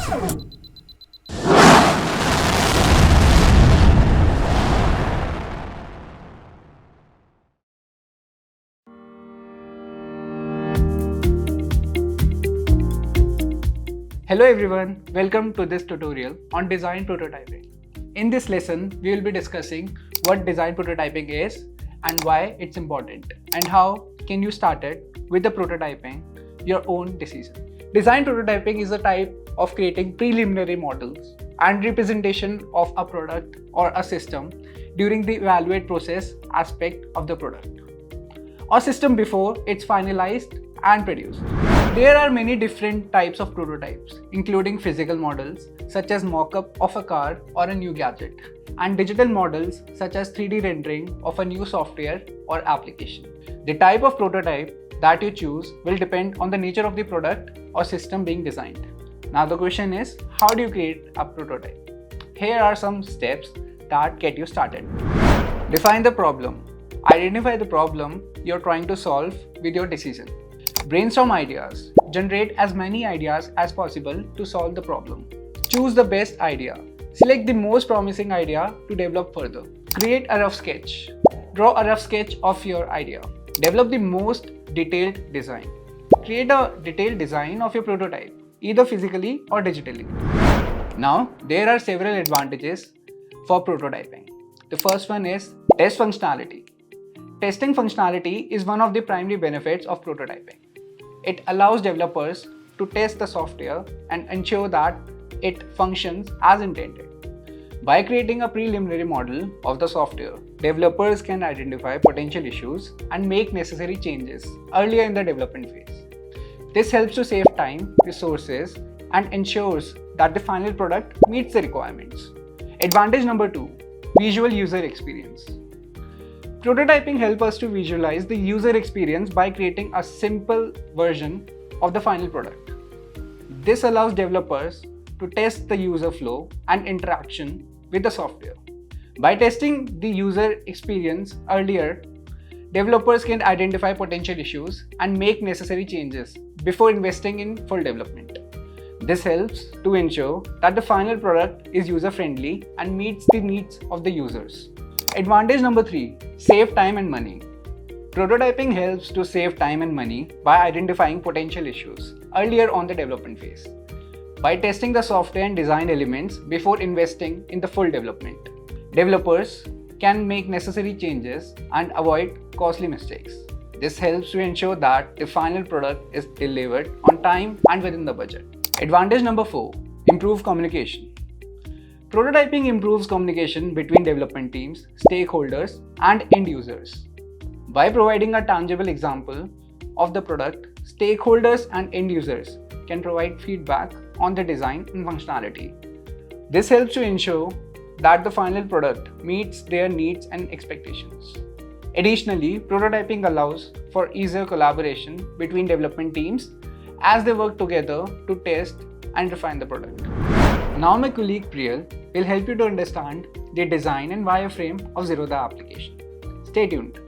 Hello everyone, welcome to this tutorial on design prototyping. In this lesson, we will be discussing what design prototyping is and why it's important and how can you start it with the prototyping your own decision. Design prototyping is a type of creating preliminary models and representation of a product or a system during the evaluate process aspect of the product or system before it's finalized and produced. There are many different types of prototypes, including physical models such as mock-up of a car or a new gadget, and digital models such as 3D rendering of a new software or application. The type of prototype that you choose will depend on the nature of the product or system being designed. Now the question is, how do you create a prototype? Here are some steps that get you started. Define the problem. Identify the problem you're trying to solve with your decision. Brainstorm ideas. Generate as many ideas as possible to solve the problem. Choose the best idea. Select the most promising idea to develop further. Create a rough sketch. Draw a rough sketch of your idea. Develop the most detailed design. Create a detailed design of your prototype, either physically or digitally. Now, there are several advantages for prototyping. The first one is test functionality. Testing functionality is one of the primary benefits of prototyping. It allows developers to test the software and ensure that it functions as intended. By creating a preliminary model of the software, developers can identify potential issues and make necessary changes earlier in the development phase. This helps to save time, resources, and ensures that the final product meets the requirements. Advantage number 2, visual user experience. Prototyping helps us to visualize the user experience by creating a simple version of the final product. This allows developers to test the user flow and interaction with the software. By testing the user experience earlier, developers can identify potential issues and make necessary changes before investing in full development. This helps to ensure that the final product is user-friendly and meets the needs of the users. Advantage number 3, save time and money. Prototyping helps to save time and money by identifying potential issues earlier on the development phase. By testing the software and design elements before investing in the full development, developers can make necessary changes and avoid costly mistakes. This helps to ensure that the final product is delivered on time and within the budget. Advantage number 4, improve communication. Prototyping improves communication between development teams, stakeholders, and end users. By providing a tangible example of the product, stakeholders and end users can provide feedback on the design and functionality. This helps to ensure that the final product meets their needs and expectations. Additionally, prototyping allows for easier collaboration between development teams as they work together to test and refine the product. Now my colleague Priyal will help you to understand the design and wireframe of Zerodha application. Stay tuned.